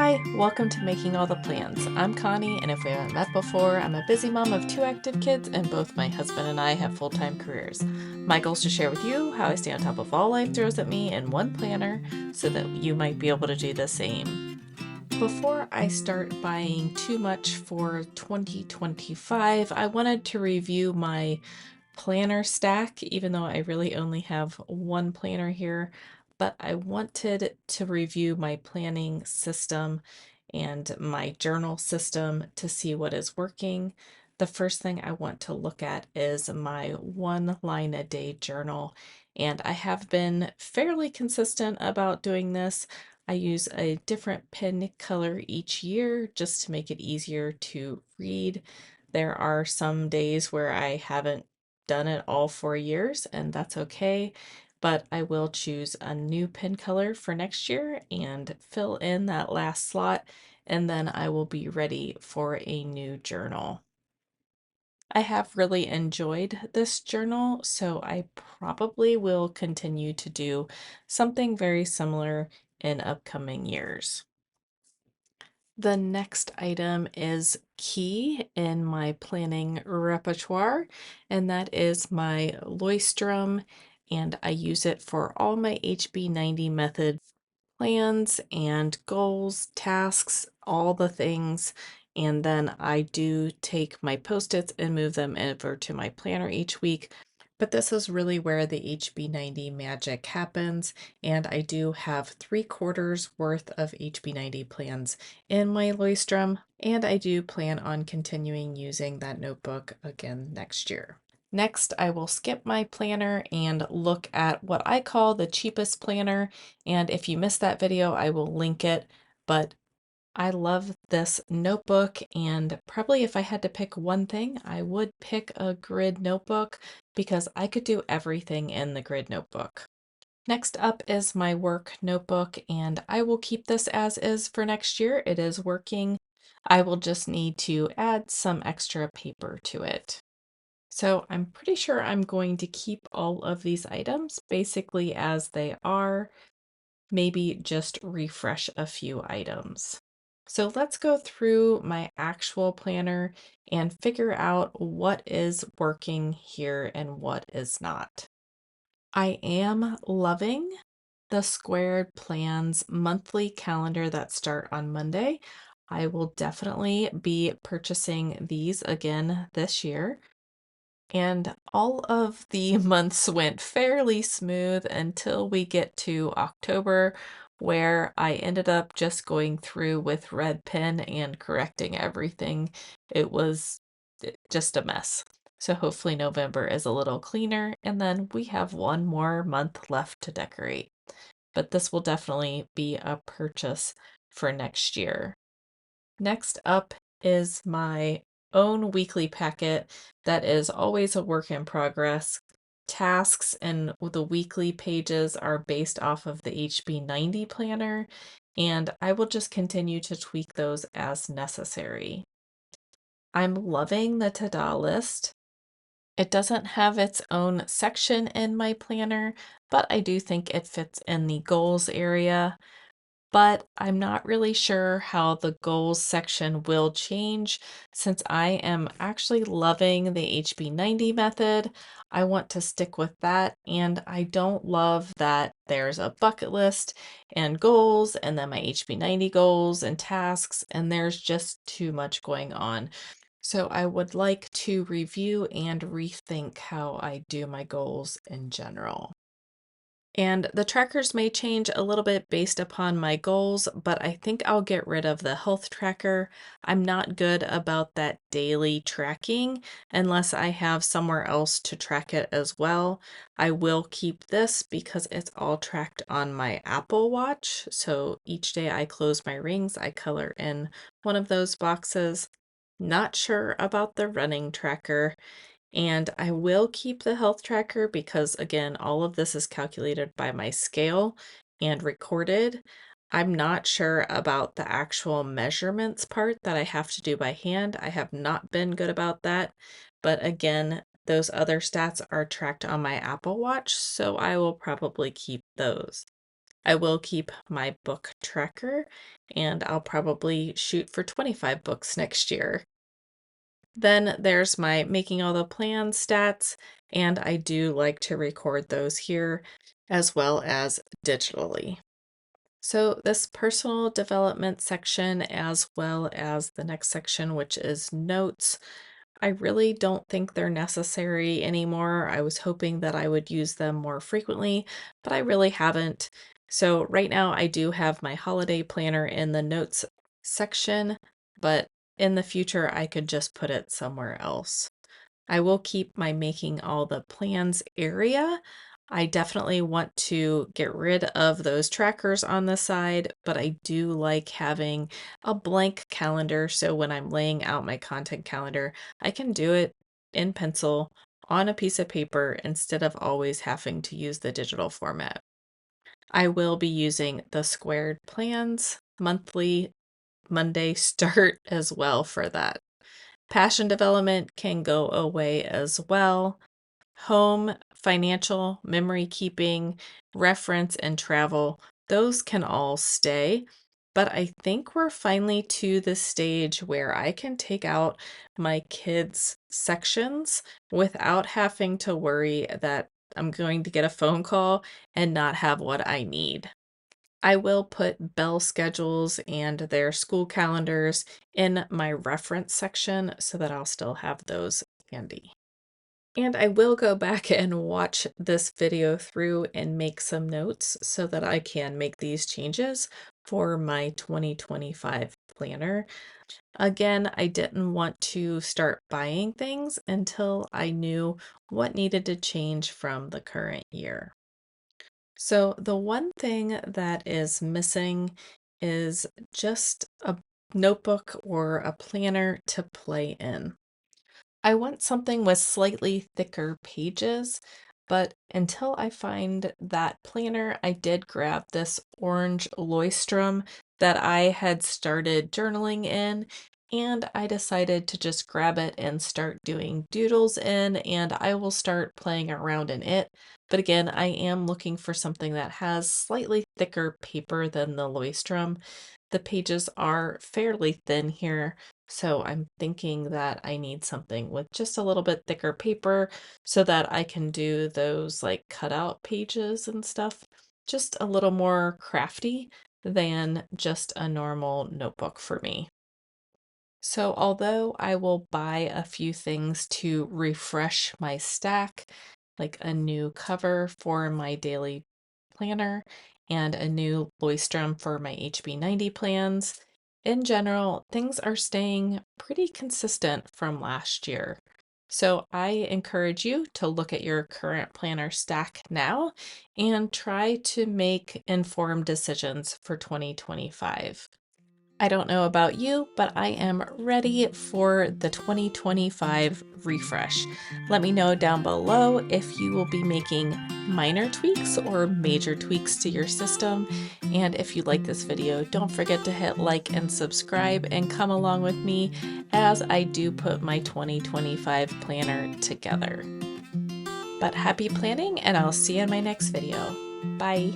Hi, welcome to Making All the Plans. I'm Connie, and if we haven't met before, I'm a busy mom of two active kids, and both my husband and I have full-time careers. My goal is to share with you how I stay on top of all life throws at me in one planner so that you might be able to do the same. Before I start buying too much for 2025, I wanted to review my planner stack, even though I really only have one planner here, but I wanted to review my planning system and my journal system to see what is working. The first thing I want to look at is my one line a day journal, and I have been fairly consistent about doing this. I use a different pen color each year just to make it easier to read. There are some days where I haven't done it all 4 years, and that's okay. But I will choose a new pen color for next year and fill in that last slot, and then I will be ready for a new journal. I have really enjoyed this journal, so I probably will continue to do something very similar in upcoming years. The next item is key in my planning repertoire, and that is my Leuchtturm, and I use it for all my HB90 method plans and goals, tasks, all the things. And then I do take my post-its and move them over to my planner each week. But this is really where the HB90 magic happens. And I do have 3/4 worth of HB90 plans in my Leuchtturm. And I do plan on continuing using that notebook again next year. Next, I will skip my planner and look at what I call the cheapest planner. And if you missed that video, I will link it. But I love this notebook, and probably if I had to pick one thing, I would pick a grid notebook because I could do everything in the grid notebook. Next up is my work notebook, and I will keep this as is for next year. It is working. I will just need to add some extra paper to it. So I'm pretty sure I'm going to keep all of these items basically as they are, maybe just refresh a few items. So let's go through my actual planner and figure out what is working here and what is not. I am loving the Squared Plans monthly calendar that start on Monday. I will definitely be purchasing these again this year. And all of the months went fairly smooth until we get to October, where I ended up just going through with red pen and correcting everything. It was just a mess. So hopefully November is a little cleaner, and then we have one more month left to decorate. But this will definitely be a purchase for next year. Next up is my own weekly packet that is always a work in progress. Tasks and the weekly pages are based off of the HB90 planner, and I will just continue to tweak those as necessary. I'm loving the to-do list. It doesn't have its own section in my planner, but I do think it fits in the goals area. But I'm not really sure how the goals section will change since I am actually loving the HB90 method. I want to stick with that, and I don't love that there's a bucket list and goals, and then my HB90 goals and tasks, and there's just too much going on. So I would like to review and rethink how I do my goals in general. And the trackers may change a little bit based upon my goals, but I think I'll get rid of the health tracker. I'm not good about that daily tracking unless I have somewhere else to track it as well. I will keep this because it's all tracked on my Apple Watch. So each day I close my rings, I color in one of those boxes. Not sure about the running tracker. And I will keep the health tracker because, again, all of this is calculated by my scale and recorded. I'm not sure about the actual measurements part that I have to do by hand. I have not been good about that. But again, those other stats are tracked on my Apple Watch, so I will probably keep those. I will keep my book tracker, and I'll probably shoot for 25 books next year. Then there's my making all the plans stats, and I do like to record those here as well as digitally. So this personal development section, as well as the next section, which is notes, I really don't think they're necessary anymore. I was hoping that I would use them more frequently, but I really haven't. So right now I do have my holiday planner in the notes section, but in the future I could just put it somewhere else. I will keep my making all the plans area. I definitely want to get rid of those trackers on the side, but I do like having a blank calendar. So when I'm laying out my content calendar, I can do it in pencil on a piece of paper instead of always having to use the digital format. I will be using the squared plans monthly Monday start as well for that. Passion development can go away as well. Home, financial, memory keeping, reference, and travel, those can all stay. But I think we're finally to the stage where I can take out my kids' sections without having to worry that I'm going to get a phone call and not have what I need. I will put Bell schedules and their school calendars in my reference section so that I'll still have those handy. And I will go back and watch this video through and make some notes so that I can make these changes for my 2025 planner. Again, I didn't want to start buying things until I knew what needed to change from the current year. So the one thing that is missing is just a notebook or a planner to play in. I want something with slightly thicker pages, but until I find that planner, I did grab this orange Leuchtturm that I had started journaling in, and I decided to just grab it and start doing doodles in, and I will start playing around in it. But again, I am looking for something that has slightly thicker paper than the Leuchtturm. The pages are fairly thin here, so I'm thinking that I need something with just a little bit thicker paper so that I can do those like cutout pages and stuff. Just a little more crafty than just a normal notebook for me. So although I will buy a few things to refresh my stack, like a new cover for my daily planner and a new Leuchtturm for my HB90 plans, in general, things are staying pretty consistent from last year. So I encourage you to look at your current planner stack now and try to make informed decisions for 2025. I don't know about you, but I am ready for the 2025 refresh. Let me know down below if you will be making minor tweaks or major tweaks to your system. And if you like this video, don't forget to hit like and subscribe and come along with me as I do put my 2025 planner together. But happy planning, and I'll see you in my next video. Bye.